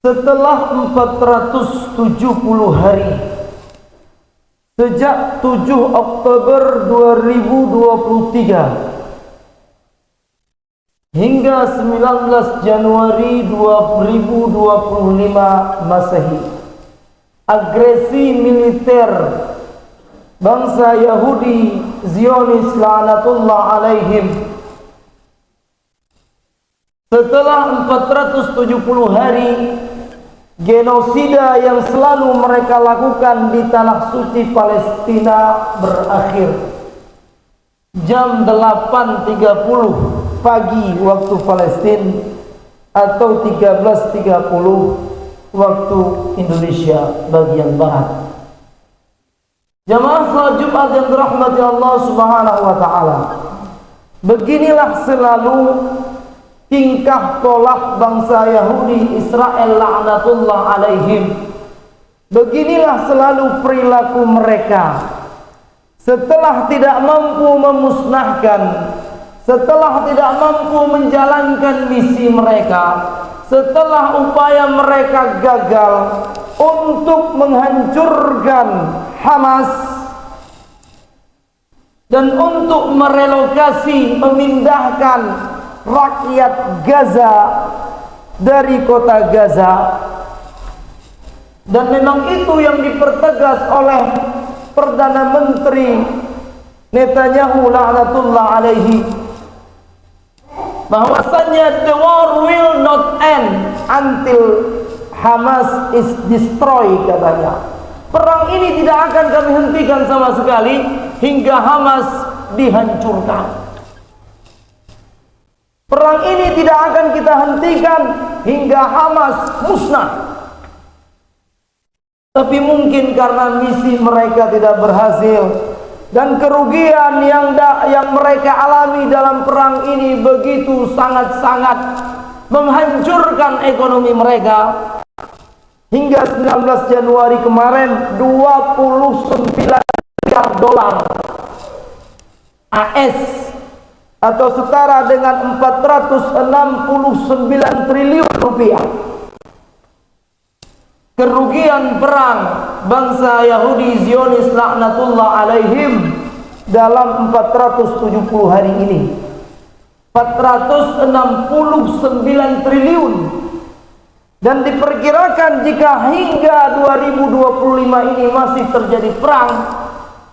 Setelah 470 hari sejak 7 Oktober 2023 hingga 19 Januari 2025 Masehi, agresi militer bangsa Yahudi Zionis laknatullah alaihim setelah 470 hari genosida yang selalu mereka lakukan di tanah suci Palestina berakhir. Jam 8.30 pagi waktu Palestina atau 13.30 waktu Indonesia bagian barat. Jamaah salat Jumat yang dirahmati Allah Subhanahu wa taala. Beginilah selalu tingkah tolak bangsa Yahudi Israel laknatullah alaihim. Beginilah selalu perilaku mereka. Setelah tidak mampu memusnahkan, setelah tidak mampu menjalankan misi mereka, setelah upaya mereka gagal untuk menghancurkan Hamas dan untuk merelokasi, memindahkan rakyat Gaza dari kota Gaza, dan memang itu yang dipertegas oleh Perdana Menteri Netanyahu laknatullah alaihi, bahwasannya the war will not end until Hamas is destroyed, katanya. Perang ini tidak akan kami hentikan sama sekali hingga Hamas dihancurkan. Perang ini tidak akan kita hentikan hingga Hamas musnah. Tapi mungkin karena misi mereka tidak berhasil dan kerugian yang mereka alami dalam perang ini begitu sangat-sangat menghancurkan ekonomi mereka. Hingga 19 Januari kemarin 29 miliar dolar AS atau setara dengan 469 triliun rupiah kerugian perang bangsa Yahudi Zionis laknatullah alaihim dalam 470 hari ini. 469 triliun, dan diperkirakan jika hingga 2025 ini masih terjadi perang,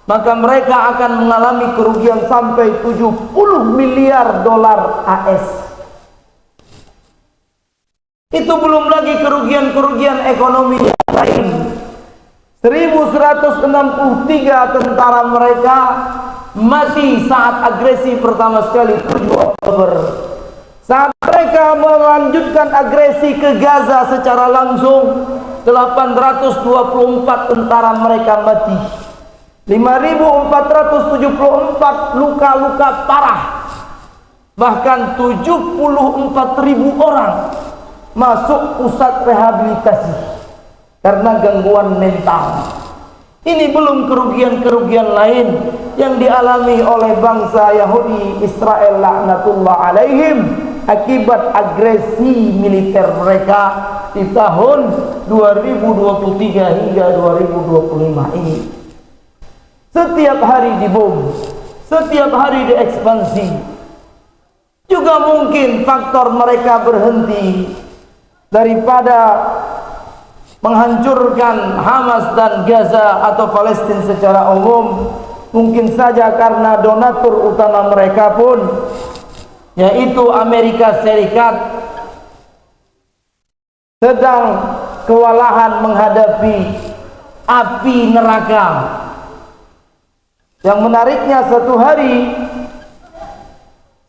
maka mereka akan mengalami kerugian sampai 70 miliar dolar AS. Itu belum lagi kerugian-kerugian ekonomi yang lain. 1163 tentara mereka mati saat agresi pertama sekali 7 Oktober. Saat mereka melanjutkan agresi ke Gaza secara langsung, 824 tentara mereka mati. 5.474 luka-luka parah. Bahkan 74.000 orang masuk pusat rehabilitasi karena gangguan mental. Ini belum kerugian-kerugian lain yang dialami oleh bangsa Yahudi Israel laknatullah alaihim akibat agresi militer mereka di tahun 2023 hingga 2025 ini. Setiap hari dibom, setiap hari diekspansi. Juga mungkin faktor mereka berhenti daripada menghancurkan Hamas dan Gaza atau Palestina secara umum, mungkin saja karena donatur utama mereka pun, yaitu Amerika Serikat, sedang kewalahan menghadapi api neraka. Yang menariknya, satu hari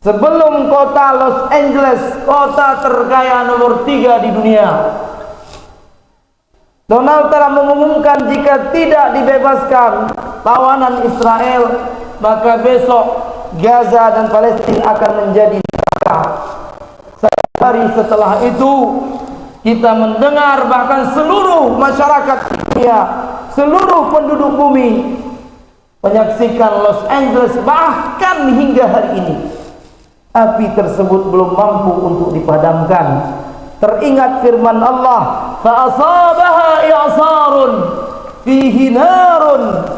sebelum kota Los Angeles, kota terkaya nomor 3 di dunia, Donald Trump mengumumkan jika tidak dibebaskan tawanan Israel, maka besok Gaza dan Palestina akan menjadi neraka. Sehari setelah itu kita mendengar bahkan seluruh masyarakat dunia, seluruh penduduk bumi menyaksikan Los Angeles, bahkan hingga hari ini api tersebut belum mampu untuk dipadamkan. Teringat firman Allah, فأصابها إعصار فيه نار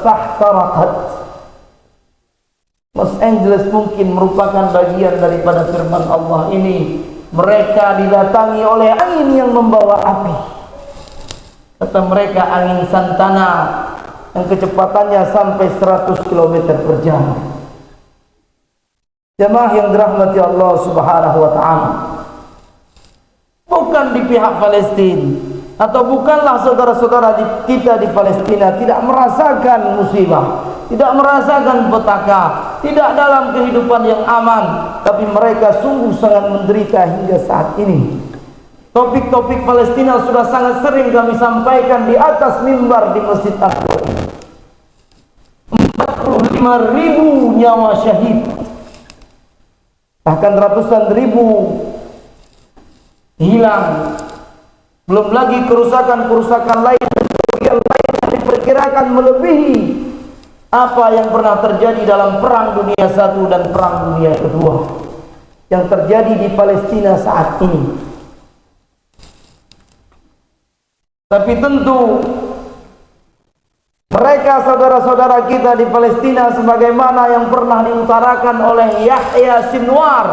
فاحترقت. Los Angeles mungkin merupakan bagian daripada firman Allah ini. Mereka didatangi oleh angin yang membawa api. Kata mereka angin Santana yang kecepatannya sampai 100 km per jam. Jemaah yang dirahmati Allah Subhanahu wa taala. Bukan di pihak Palestina atau bukanlah saudara-saudara kita di Palestina tidak merasakan musibah, tidak merasakan petaka, tidak dalam kehidupan yang aman, tapi mereka sungguh sangat menderita hingga saat ini. Topik-topik Palestina sudah sangat sering kami sampaikan di atas mimbar di Masjid Aqsa. 45.000 nyawa syahid, bahkan ratusan ribu hilang. Belum lagi kerusakan-kerusakan lain yang diperkirakan melebihi apa yang pernah terjadi dalam Perang Dunia I dan Perang Dunia II yang terjadi di Palestina saat ini. Tapi tentu mereka saudara-saudara kita di Palestina, sebagaimana yang pernah diutarakan oleh Yahya Sinwar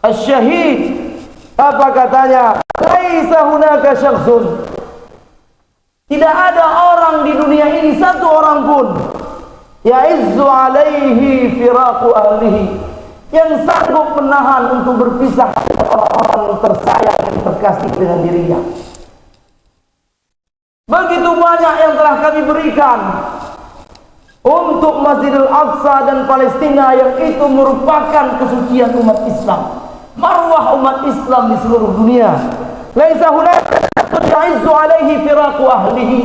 Asy-Syahid, apa katanya? Laisa hunaka syakhsun, tidak ada orang di dunia ini satu orang pun ya'izzu alaihi firaqu ahlihi, yang sanggup menahan untuk berpisah dengan orang-orang yang tersayang dan terkasih dengan dirinya. Begitu banyak yang telah kami berikan untuk Masjidil Aqsa dan Palestina, yang itu merupakan kesucian umat Islam, marwah umat Islam di seluruh dunia. Laisa hunaka ya'izzu alaihi firaqu ahlihi,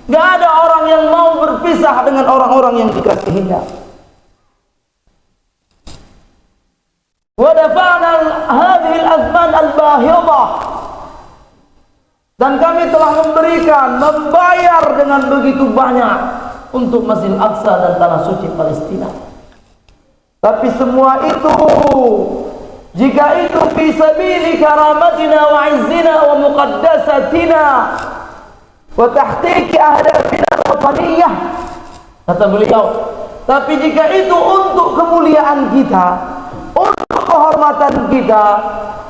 enggak ada orang yang mau berpisah dengan orang-orang yang dikasihinya. Wa dafa'na hadhihi al-azman al-bahidah, dan kami telah memberikan, membayar dengan begitu banyak untuk Masjid Aqsa dan tanah suci Palestina. Tapi semua itu, jika itu fi sabili karamatina wa izzina wa muqaddasatina wa tahqiqi ahdafina al-wataniyah, kata beliau, tapi jika itu untuk kemuliaan kita, untuk kehormatan kita,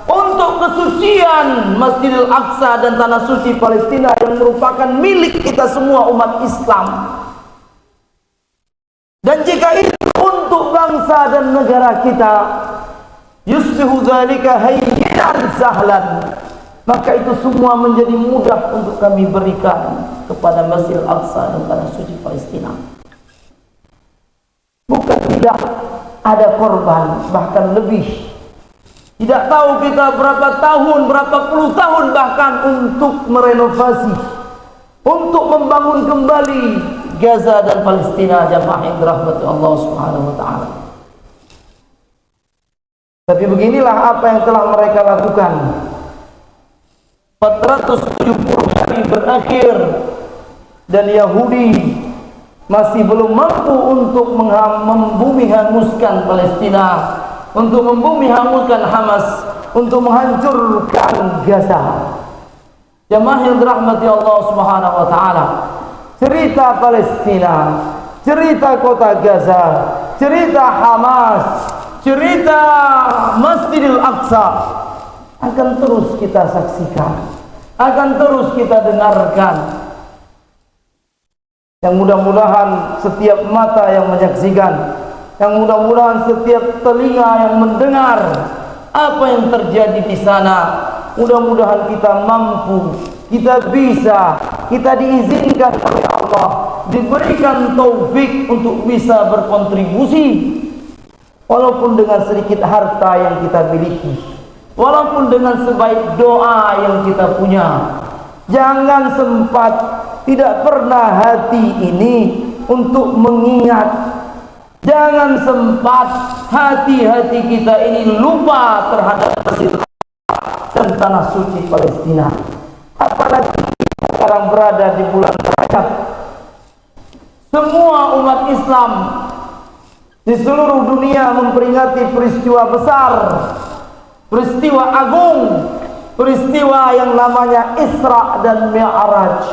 untuk kesucian Masjidil Aqsa dan tanah suci Palestina yang merupakan milik kita semua umat Islam, dan jika itu untuk bangsa dan negara kita, yusbihu dzalika hayyinan sahlan, maka itu semua menjadi mudah untuk kami berikan kepada Masjid Aqsa dan tanah suci Palestina. Bukan tidak ada korban, bahkan lebih. Tidak tahu kita berapa tahun, berapa puluh tahun bahkan untuk merenovasi, untuk membangun kembali Gaza dan Palestina, jamaah yang dirahmati Allah Subhanahu wa taala. Tapi beginilah apa yang telah mereka lakukan. 470 hari berakhir dan Yahudi masih belum mampu untuk membumi hanguskan Palestina, untuk membumi hanguskan Hamas, untuk menghancurkan Gaza. Jemaah yang dirahmati Allah Subhanahu wa taala, cerita Palestina, cerita kota Gaza, cerita Hamas, cerita Masjidil Aqsa akan terus kita saksikan, akan terus kita dengarkan. Yang mudah-mudahan setiap mata yang menyaksikan, yang mudah-mudahan setiap telinga yang mendengar apa yang terjadi di sana, mudah-mudahan kita mampu, kita bisa, kita diizinkan oleh Allah, diberikan taufik untuk bisa berkontribusi, walaupun dengan sedikit harta yang kita miliki, walaupun dengan sebaik doa yang kita punya. Jangan sempat, tidak pernah hati ini untuk mengingat, jangan sempat hati-hati kita ini lupa terhadap Masjid dan tanah suci Palestina. Apalagi kita sekarang berada di bulan Rajab. Semua umat Islam di seluruh dunia memperingati peristiwa besar, peristiwa agung peristiwa yang namanya Isra dan Mi'raj.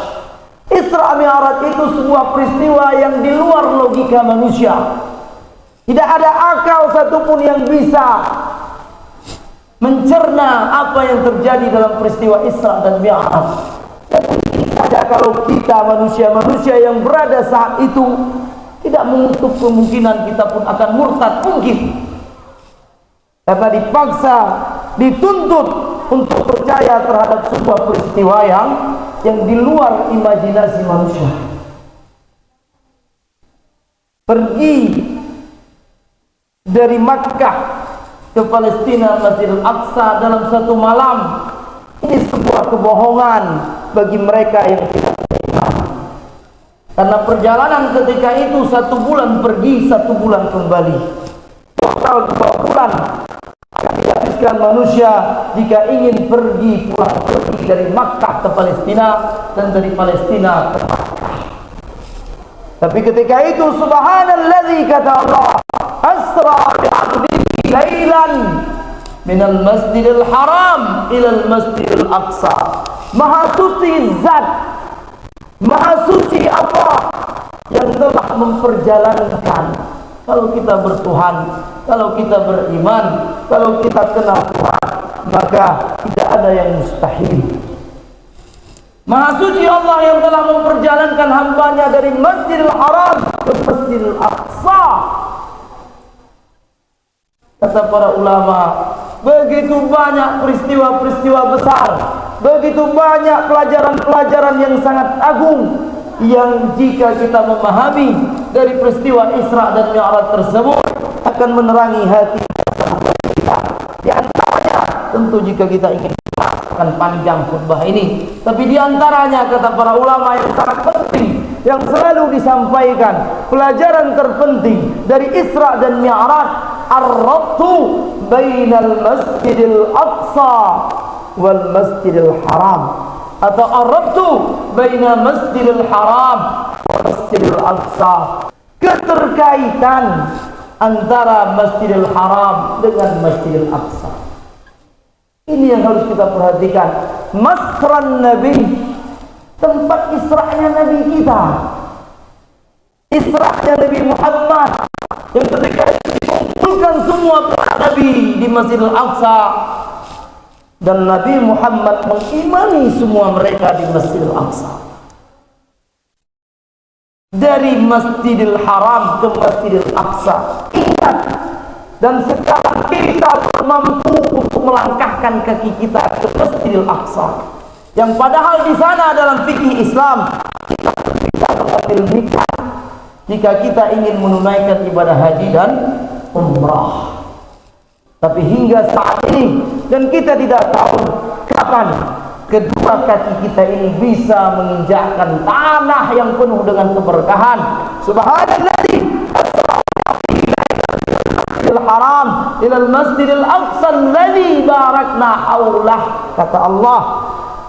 Isra Mi'raj itu sebuah peristiwa yang di luar logika manusia. Tidak ada akal satupun yang bisa mencerna apa yang terjadi dalam peristiwa Isra dan Mi'raj. Dan mungkin saja kalau kita manusia-manusia yang berada saat itu tidak menutup kemungkinan kita pun akan murtad, mungkin. Karena dipaksa, dituntut untuk percaya terhadap sebuah peristiwa yang di luar imajinasi manusia. Pergi dari Makkah ke Palestina, Masjidil Aqsa dalam satu malam, ini sebuah kebohongan bagi mereka yang tidak beriman. Karena perjalanan ketika itu 1 bulan pergi, 1 bulan kembali, total 2 bulan akan dihabiskan manusia jika ingin pergi dari Makkah ke Palestina dan dari Palestina ke Makkah. Tapi ketika itu subhanalladzi kata Allah, asra bi'abdihi lailan minal masjidil haram ilal masjidil aqsa. Maha suci zat, maha suci Allah yang telah memperjalankan. Kalau kita bertuhan, kalau kita beriman, kalau kita kenal Tuhan, maka tidak ada yang mustahil. Maha suci Allah yang telah memperjalankan hambanya dari Masjidil Haram ke Masjidil Aqsa. Kata para ulama, begitu banyak peristiwa-peristiwa besar, begitu banyak pelajaran-pelajaran yang sangat agung, yang jika kita memahami dari peristiwa Isra dan Mi'raj tersebut akan menerangi hati kita. Di antaranya, tentu jika kita ingin akan panjang khutbah ini, tapi di antaranya kata para ulama yang sangat penting yang selalu disampaikan, pelajaran terpenting dari Isra dan Mi'raj, ar-rabtu bainal masjidil aqsa wal masjidil haram, atau ar-rabtu baina masjidil haram wal masjidil aqsa, keterkaitan antara Masjidil Haram dengan Masjidil Aqsa. Ini yang harus kita perhatikan. Masran Nabi, tempat Isra'nya Nabi kita, Isra'nya Nabi Muhammad, yang ketika dikumpulkan semua para Nabi di Masjidil Aqsa, dan Nabi Muhammad mengimani semua mereka di Masjidil Aqsa. Dari Masjidil Haram ke Masjidil Aqsa, ingat, dan sekarang kita mampu untuk melangkahkan kaki kita ke Masjidil Aqsa, yang padahal di sana dalam fikih Islam kita bisa mengambil mikot jika kita ingin menunaikan ibadah haji dan umrah. Tapi hingga saat ini, dan kita tidak tahu kapan kedua kaki kita ini bisa menginjakkan tanah yang penuh dengan keberkahan. Subhanalladzi Masjidil Haram ilal Masjidil Aqsa alladzi barakna haulah. Kata Allah,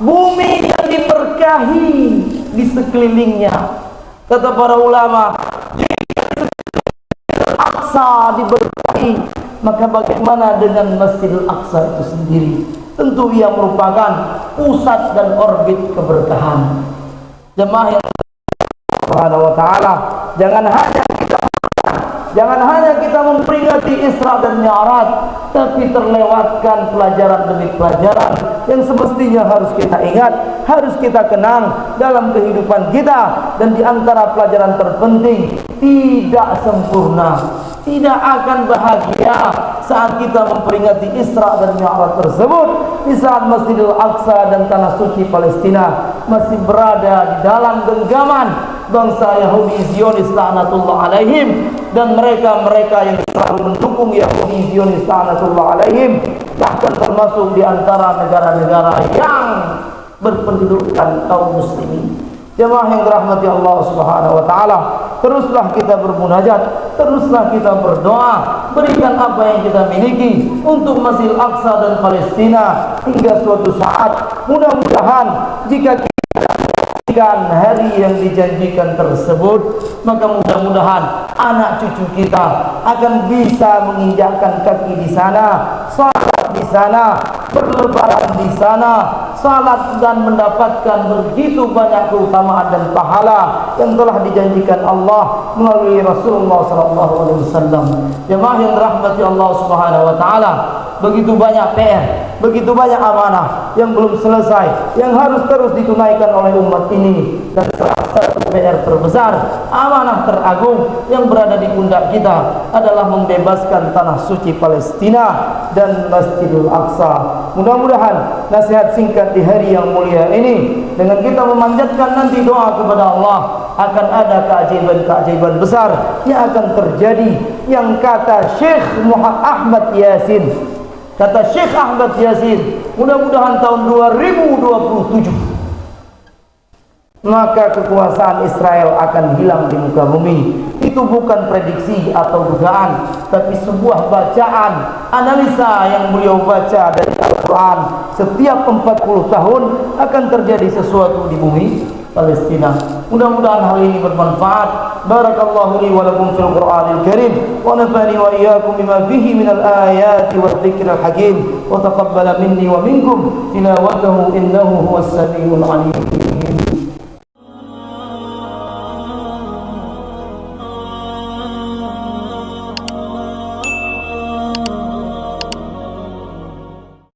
bumi yang diberkahi di sekelilingnya. Kata para ulama, jika Masjidil Aqsa diberkahi, maka bagaimana dengan Masjidil Aqsa itu sendiri? Tentu ia merupakan pusat dan orbit keberkahan. Jemaah yang Subhanahu wa ta'ala, jangan hanya kita memperingati Isra dan Mi'raj, tapi terlewatkan pelajaran demi pelajaran yang semestinya harus kita ingat, harus kita kenang dalam kehidupan kita. Dan di antara pelajaran terpenting, tidak sempurna, tidak akan bahagia saat kita memperingati Isra dan Mi'raj tersebut, di saat Masjidil Aqsa dan tanah suci Palestina masih berada di dalam genggaman bangsa Yahudi Zionis laknatullah alaihim, dan mereka-mereka yang selalu mendukung Yahudi Zionis laknatullah alaihim, bahkan termasuk di antara negara-negara yang berpendudukan kaum muslimin. Jemaah yang dirahmati Allah Subhanahu wa ta'ala, teruslah kita bermunajat, teruslah kita berdoa, berikan apa yang kita miliki untuk Masjidil Aqsa dan Palestina hingga suatu saat mudah-mudahan jika kita menantikan hari yang dijanjikan tersebut, maka mudah-mudahan anak cucu kita akan bisa menginjakkan kaki di sana, salat di sana, berlebaran di sana, salat dan mendapatkan begitu banyak keutamaan dan pahala yang telah dijanjikan Allah melalui Rasulullah SAW. Jemaah yang dirahmati Allah Subhanahu Wa Taala, begitu banyak PR, begitu banyak amanah yang belum selesai, yang harus terus ditunaikan oleh umat ini. Dan salah satu PR terbesar, amanah teragung yang berada di pundak kita adalah membebaskan tanah suci Palestina dan Masjidil Aqsa. Mudah-mudahan nasihat singkat di hari yang mulia ini, dengan kita memanjatkan nanti doa kepada Allah, akan ada keajaiban-keajaiban besar yang akan terjadi. Yang kata Syekh Ahmad Yasin, mudah-mudahan tahun 2027 maka kekuasaan Israel akan hilang di muka bumi. Itu bukan prediksi atau dugaan, tapi sebuah bacaan, analisa yang beliau baca dari Al-Quran. Setiap 40 tahun akan terjadi sesuatu di bumi Palestina. Mudah-mudahan hal ini bermanfaat. Barakallahu li wa lakum fil Qur'anil Karim, wa nafa'ani wa iyyakum bima fihi minal ayati wal dzikril hakim, wa taqabbala minni wa minkum tilawatahu innahu huwas samiul alim.